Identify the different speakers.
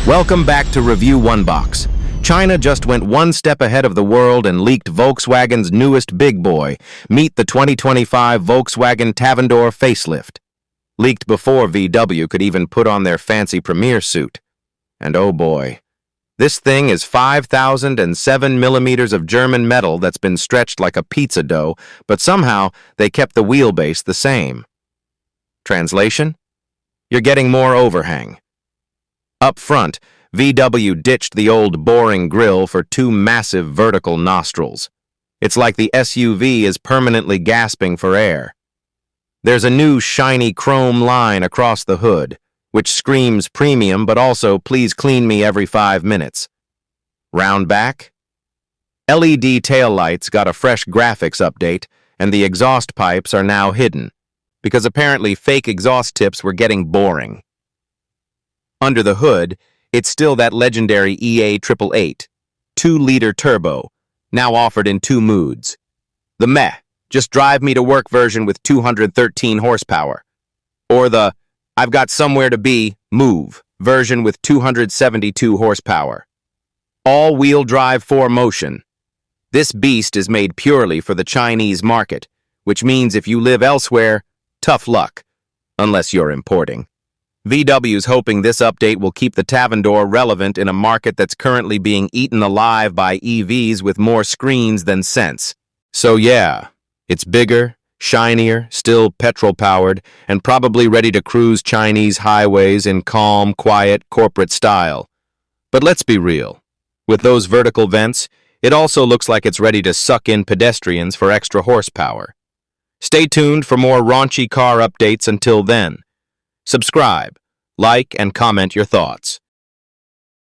Speaker 1: Welcome back to Review One Box. China just went one step ahead of the world and leaked Volkswagen's newest big boy. Meet the 2025 Volkswagen Tavendor facelift. Leaked before VW could even put on their fancy premiere suit. And oh boy, this thing is 5,007 millimeters of German metal that's been stretched like a pizza dough, but somehow they kept the wheelbase the same. Translation? You're getting more overhang. Up front, VW ditched the old boring grille for two massive vertical nostrils. It's like the SUV is permanently gasping for air. There's a new shiny chrome line across the hood, which screams premium but also please clean me every 5 minutes. Round back? LED taillights got a fresh graphics update, and the exhaust pipes are now hidden, because apparently fake exhaust tips were getting boring. Under the hood, it's still that legendary EA 888, 2-liter turbo, now offered in 2 moods. The meh, just drive me to work version with 213 horsepower. Or the I've got somewhere to be, move, version with 272 horsepower. All-wheel drive 4Motion. This beast is made purely for the Chinese market, which means if you live elsewhere, tough luck, unless you're importing. VW's hoping this update will keep the Tavendor relevant in a market that's currently being eaten alive by EVs with more screens than sense. So yeah, it's bigger, shinier, still petrol-powered, and probably ready to cruise Chinese highways in calm, quiet, corporate style. But let's be real. With those vertical vents, it also looks like it's ready to suck in pedestrians for extra horsepower. Stay tuned for more raunchy car updates until then. Subscribe, like, and comment your thoughts.